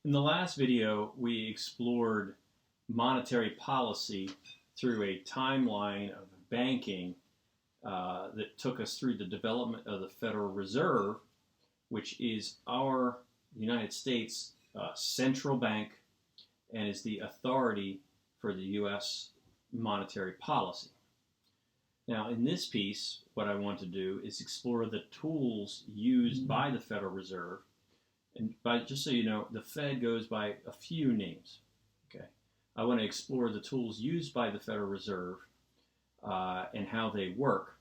In the last video, we explored monetary policy through a timeline of banking that took us through the development of the Federal Reserve, which is our United States central bank and is the authority for the U.S. monetary policy. Now, in this piece, what I want to do is explore the tools used by the Federal Reserve. And just so you know, the Fed goes by a few names. Okay, I want to explore the tools used by the Federal Reserve and how they work.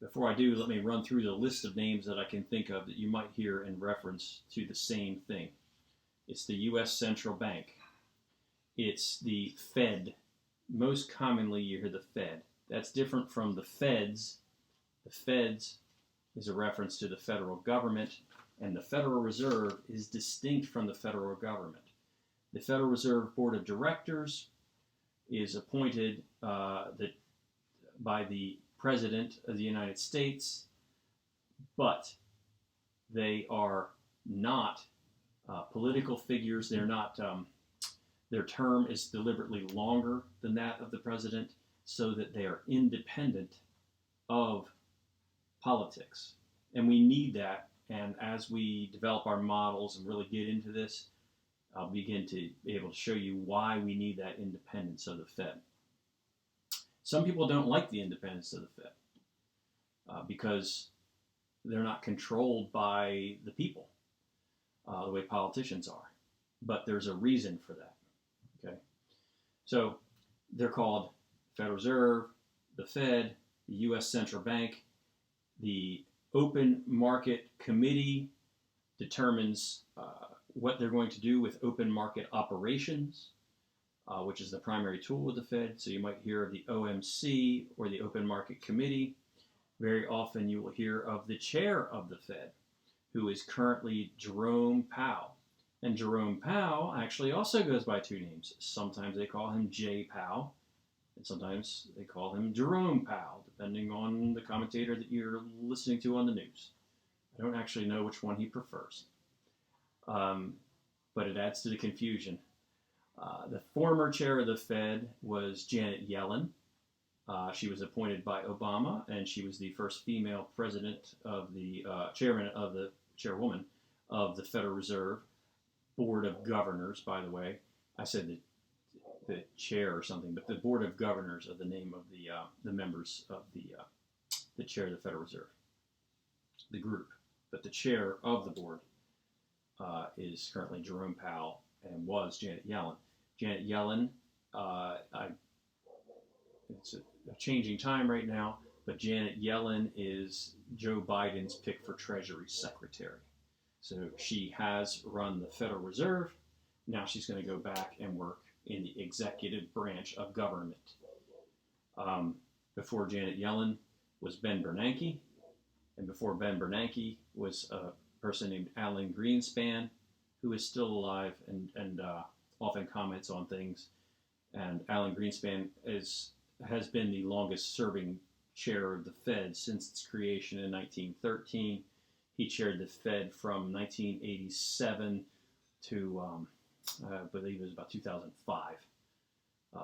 Before I do, let me run through the list of names that I can think of that you might hear in reference to the same thing. It's the U.S. Central Bank. It's the Fed. Most commonly, you hear the Fed. That's different from the Feds. The Feds is a reference to the federal government, and the Federal Reserve is distinct from the federal government. The Federal Reserve Board of Directors is appointed by the President of the United States, but they are not political figures. They're not. Their term is deliberately longer than that of the president, so that they are independent of politics. And we need that. And as we develop our models and really get into this, I'll begin to be able to show you why we need that independence of the Fed. Some people don't like the independence of the Fed because they're not controlled by the people the way politicians are. But there's a reason for that. Okay, so they're called Federal Reserve, the Fed, the U.S. Central Bank. The Open Market Committee determines what they're going to do with open market operations, which is the primary tool of the Fed. So you might hear of the OMC or the Open Market Committee. Very often you will hear of the chair of the Fed, who is currently Jerome Powell. And Jerome Powell actually also goes by two names. Sometimes they call him Jay Powell, and sometimes they call him Jerome Powell, depending on the commentator that you're listening to on the news. I don't actually know which one he prefers, but it adds to the confusion. The former chair of the Fed was Janet Yellen. She was appointed by Obama, and she was the first female president of the chairwoman of the Federal Reserve Board of Governors. By the way, I said the chair or something, but the Board of Governors are the name of the members of the chair of the Federal Reserve, the group. But the chair of the board is currently Jerome Powell and was Janet Yellen. Janet Yellen, it's a changing time right now, but Janet Yellen is Joe Biden's pick for Treasury Secretary. So she has run the Federal Reserve. Now she's going to go back and work in the executive branch of government. Before Janet Yellen was Ben Bernanke, and before Ben Bernanke was a person named Alan Greenspan, who is still alive and often comments on things. And Alan Greenspan has been the longest serving chair of the Fed since its creation in 1913. He chaired the Fed from 1987 to, I believe it was about 2005.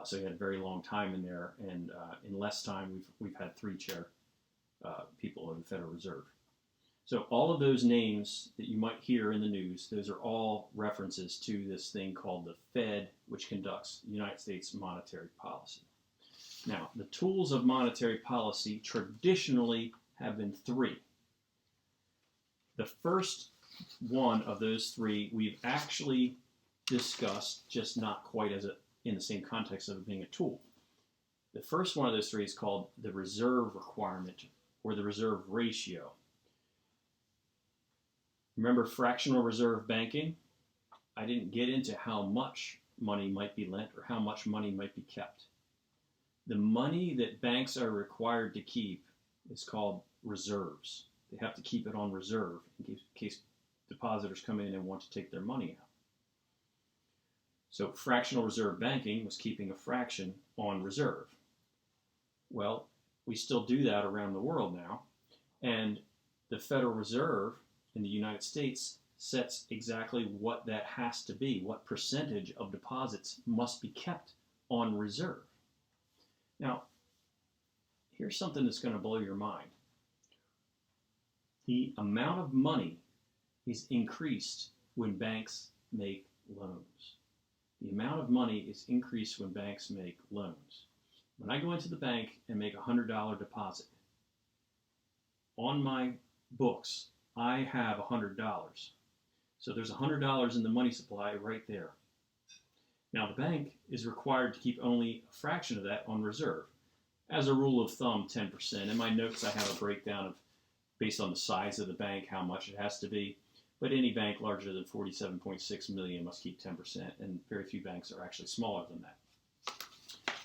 So he had a very long time in there, and in less time, we've had three chair people of the Federal Reserve. So all of those names that you might hear in the news, those are all references to this thing called the Fed, which conducts United States monetary policy. Now, the tools of monetary policy traditionally have been three. The first one of those three we've actually discussed, just not quite in the same context of it being a tool. The first one of those three is called the reserve requirement or the reserve ratio. Remember fractional reserve banking? I didn't get into how much money might be lent or how much money might be kept. The money that banks are required to keep is called reserves. They have to keep it on reserve in case depositors come in and want to take their money out. So fractional reserve banking was keeping a fraction on reserve. Well, we still do that around the world now, and the Federal Reserve in the United States sets exactly what that has to be, what percentage of deposits must be kept on reserve. Now, here's something that's going to blow your mind. The amount of money is increased when banks make loans. The amount of money is increased when banks make loans. When I go into the bank and make a $100 deposit, on my books, I have $100. So there's $100 in the money supply right there. Now the bank is required to keep only a fraction of that on reserve. As a rule of thumb, 10%. In my notes, I have a breakdown of, based on the size of the bank, how much it has to be. But any bank larger than 47.6 million must keep 10%, and very few banks are actually smaller than that.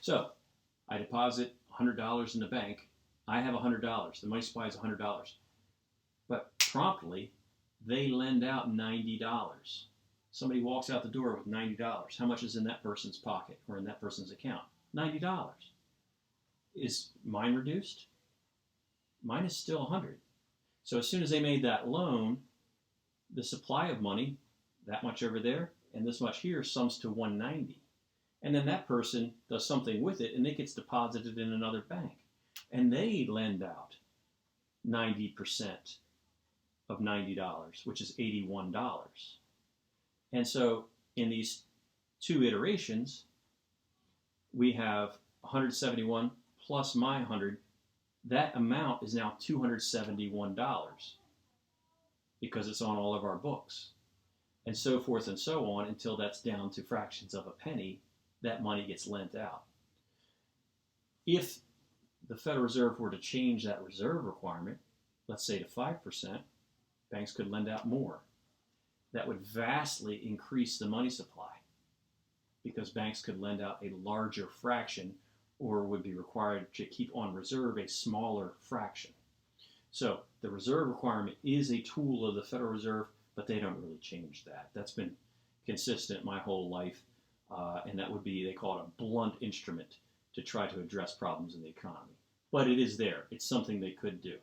So I deposit $100 in the bank. I have $100. The money supply is $100. But promptly, they lend out $90. Somebody walks out the door with $90. How much is in that person's pocket or in that person's account? $90. Is mine reduced? Mine is still 100. So as soon as they made that loan, the supply of money, that much over there and this much here, sums to 190. And then that person does something with it and it gets deposited in another bank. And they lend out 90% of $90, which is $81. And so in these two iterations, we have 171 plus my 100. That amount is now $271 because it's on all of our books. And so forth and so on until that's down to fractions of a penny, that money gets lent out. If the Federal Reserve were to change that reserve requirement, let's say to 5%, banks could lend out more. That would vastly increase the money supply because banks could lend out a larger fraction or would be required to keep on reserve a smaller fraction. So the reserve requirement is a tool of the Federal Reserve, but they don't really change that. That's been consistent my whole life, and that would be, they call it a blunt instrument to try to address problems in the economy. But it is there. It's something they could do.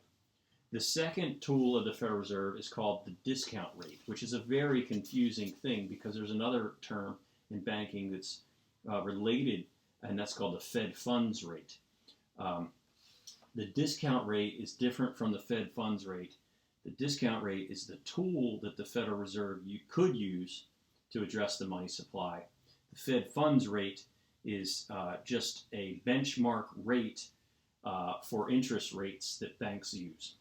The second tool of the Federal Reserve is called the discount rate, which is a very confusing thing because there's another term in banking that's related, and that's called the Fed funds rate. The discount rate is different from the Fed funds rate. The discount rate is the tool that the Federal Reserve could use to address the money supply. The Fed funds rate is just a benchmark rate for interest rates that banks use.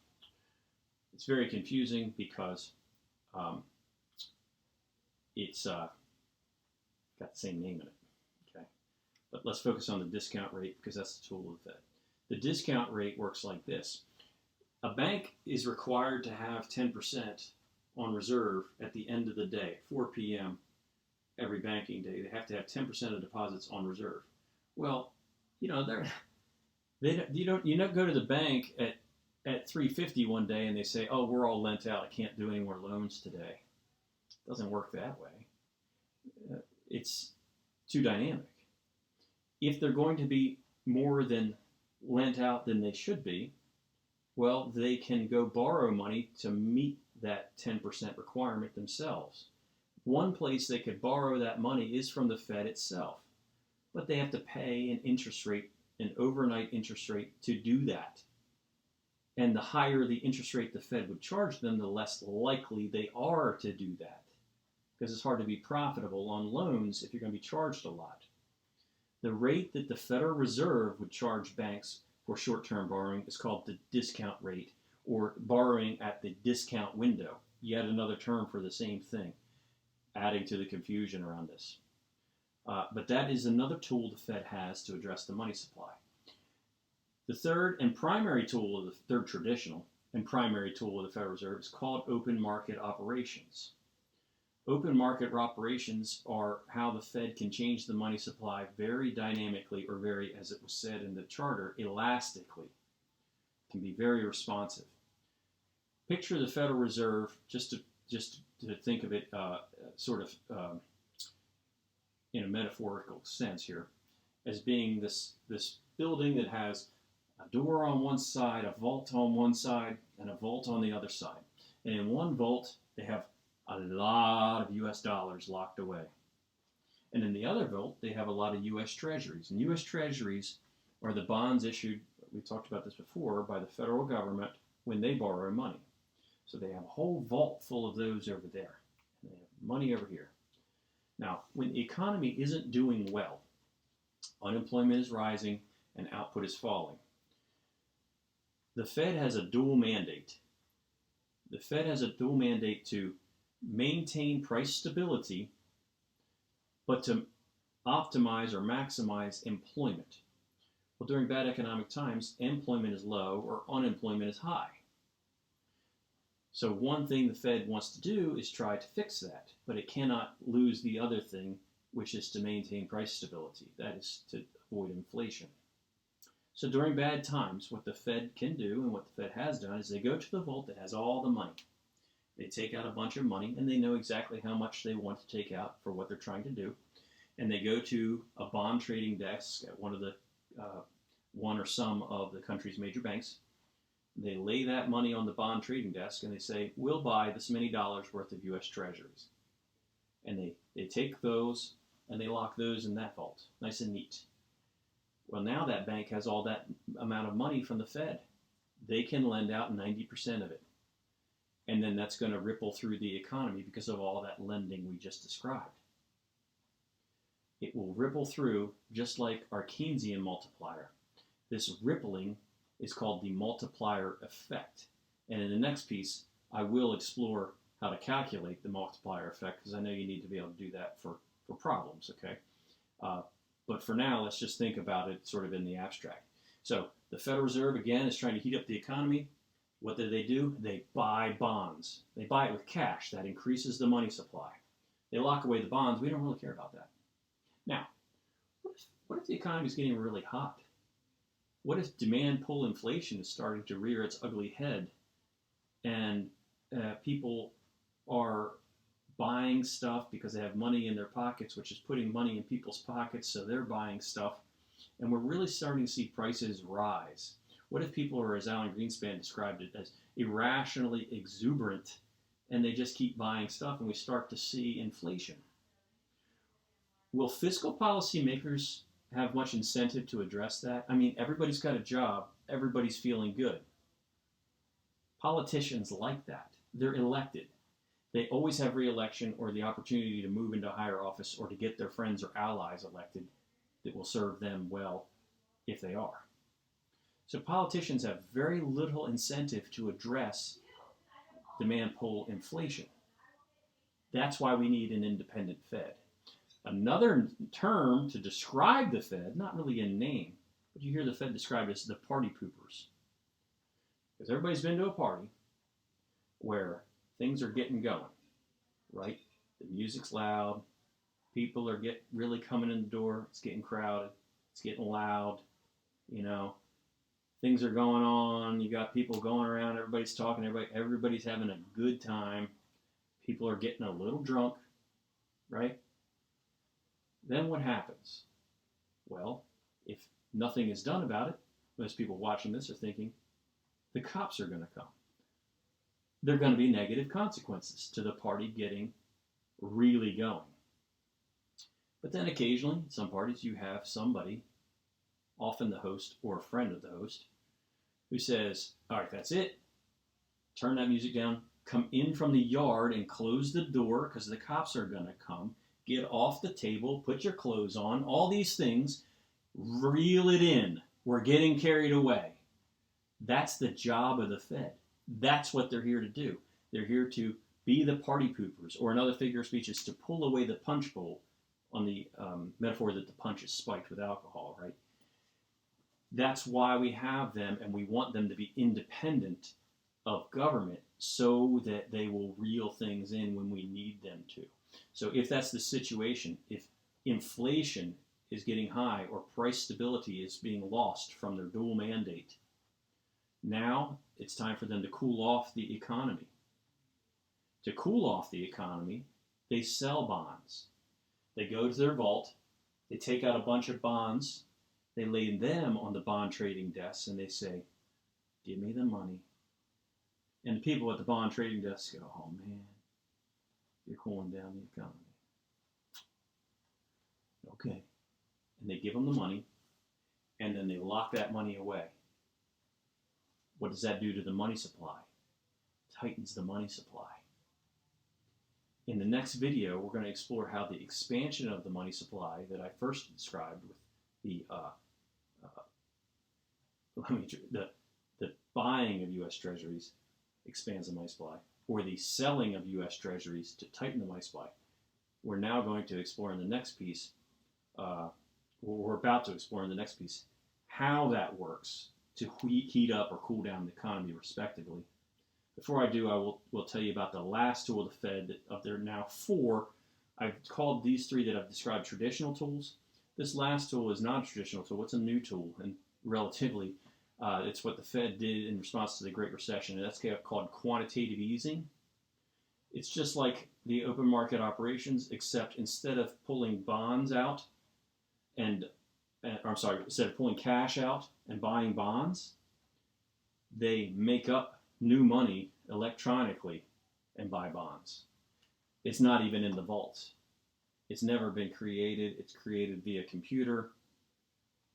It's very confusing because it's got the same name in it. Okay, but let's focus on the discount rate because that's the tool of the Fed. The discount rate works like this. A bank is required to have 10% on reserve at the end of the day, 4 p.m. every banking day. They have to have 10% of deposits on reserve. Well, you know, you don't go to the bank at 3:50 one day and they say, oh, we're all lent out. I can't do any more loans today. It doesn't work that way. It's too dynamic. If they're going to be more than lent out than they should be, well, they can go borrow money to meet that 10% requirement themselves. One place they could borrow that money is from the Fed itself, but they have to pay an interest rate, an overnight interest rate to do that. And the higher the interest rate the Fed would charge them, the less likely they are to do that. Because it's hard to be profitable on loans if you're going to be charged a lot. The rate that the Federal Reserve would charge banks for short-term borrowing is called the discount rate, or borrowing at the discount window. Yet another term for the same thing, adding to the confusion around this. But that is another tool the Fed has to address the money supply. The third and primary tool of the third traditional and primary tool of the Federal Reserve is called open market operations. Open market operations are how the Fed can change the money supply very dynamically, or very, as it was said in the charter, elastically. It can be very responsive. Picture the Federal Reserve, just to think of it in a metaphorical sense here, as being this building that has a door on one side, a vault on one side, and a vault on the other side. And in one vault, they have a lot of US dollars locked away. And in the other vault, they have a lot of US Treasuries. And US Treasuries are the bonds issued, we talked about this before, by the federal government when they borrow money. So they have a whole vault full of those over there. And they have money over here. Now, when the economy isn't doing well, unemployment is rising and output is falling, the Fed has a dual mandate. The Fed has a dual mandate to maintain price stability, but to optimize or maximize employment. Well, during bad economic times, employment is low or unemployment is high. So one thing the Fed wants to do is try to fix that, but it cannot lose the other thing, which is to maintain price stability. That is to avoid inflation. So during bad times, what the Fed can do and what the Fed has done is they go to the vault that has all the money. They take out a bunch of money and they know exactly how much they want to take out for what they're trying to do. And they go to a bond trading desk at one or some of the country's major banks. They lay that money on the bond trading desk and they say, we'll buy this many dollars worth of US Treasuries. And they take those and they lock those in that vault, nice and neat. Well, now that bank has all that amount of money from the Fed. They can lend out 90% of it. And then that's going to ripple through the economy because of all that lending we just described. It will ripple through just like our Keynesian multiplier. This rippling is called the multiplier effect. And in the next piece, I will explore how to calculate the multiplier effect because I know you need to be able to do that for problems, okay? But for now, let's just think about it sort of in the abstract. So the Federal Reserve, again, is trying to heat up the economy. What do? They buy bonds. They buy it with cash. That increases the money supply. They lock away the bonds. We don't really care about that. Now, what if the economy is getting really hot? What if demand pull inflation is starting to rear its ugly head and people are buying stuff because they have money in their pockets, which is putting money in people's pockets, so they're buying stuff, and we're really starting to see prices rise? What if people are, as Alan Greenspan described it, as irrationally exuberant, and they just keep buying stuff, and we start to see inflation? Will fiscal policy makers have much incentive to address that? I mean, everybody's got a job, everybody's feeling good. Politicians like that. They're elected. They always have re-election or the opportunity to move into higher office or to get their friends or allies elected that will serve them well if they are. So politicians have very little incentive to address demand pull inflation. That's why we need an independent Fed. Another term to describe the Fed, not really a name, but you hear the Fed described as the party poopers. Because everybody's been to a party where things are getting going, right? The music's loud, people are really coming in the door, it's getting crowded, it's getting loud, you know, things are going on, you got people going around, everybody's talking, everybody's having a good time, people are getting a little drunk, right? Then what happens? Well, if nothing is done about it, most people watching this are thinking, the cops are going to come. There are going to be negative consequences to the party getting really going. But then occasionally, in some parties, you have somebody, often the host or a friend of the host, who says, all right, that's it. Turn that music down. Come in from the yard and close the door because the cops are going to come. Get off the table. Put your clothes on. All these things. Reel it in. We're getting carried away. That's the job of the Fed. That's what they're here to do. They're here to be the party poopers, or another figure of speech is to pull away the punch bowl on the metaphor that the punch is spiked with alcohol, right? That's why we have them, and we want them to be independent of government so that they will reel things in when we need them to. So if that's the situation, if inflation is getting high or price stability is being lost from their dual mandate, now it's time for them to cool off the economy. To cool off the economy, they sell bonds. They go to their vault, they take out a bunch of bonds, they lay them on the bond trading desks, and they say, give me the money. And the people at the bond trading desks go, oh man, You're cooling down the economy. Okay. And they give them the money, and then they lock that money away. What does that do to the money supply? Tightens the money supply. In the next video, we're going to explore how the expansion of the money supply that I first described with the the buying of U.S. Treasuries expands the money supply, or the selling of U.S. Treasuries to tighten the money supply. We're now going to explore in the next piece, we're about to explore in the next piece, how that works to heat up or cool down the economy respectively. Before I do, I will tell you about the last tool of the Fed. Of there are now 4. I've called these 3 that I've described traditional tools. This last tool is not a traditional tool. It's a new tool, and relatively, it's what the Fed did in response to the Great Recession, and that's called quantitative easing. It's just like the open market operations, except instead of pulling bonds out instead of pulling cash out and buying bonds, they make up new money electronically and buy bonds. It's not even in the vault. It's never been created. It's created via computer,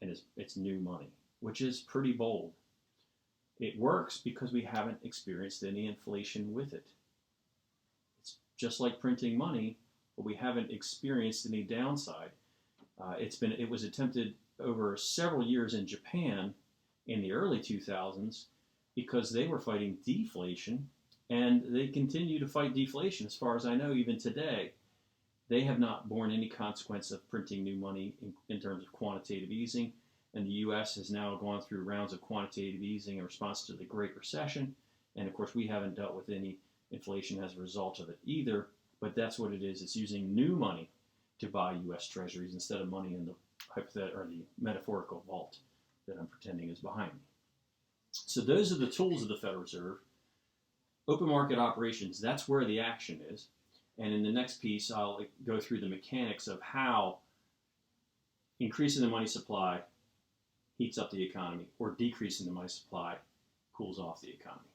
and it's new money, which is pretty bold. It works because we haven't experienced any inflation with it. It's just like printing money, but we haven't experienced any downside. It was attempted over several years in Japan in the early 2000s because they were fighting deflation, and they continue to fight deflation as far as I know even today. They have not borne any consequence of printing new money in terms of quantitative easing, and the U.S. has now gone through rounds of quantitative easing in response to the Great Recession, and of course we haven't dealt with any inflation as a result of it either, but that's what it is. It's using new money to buy U.S. Treasuries instead of money in the the metaphorical vault that I'm pretending is behind me. So those are the tools of the Federal Reserve. Open market operations, that's where the action is. And in the next piece, I'll go through the mechanics of how increasing the money supply heats up the economy, or decreasing the money supply cools off the economy.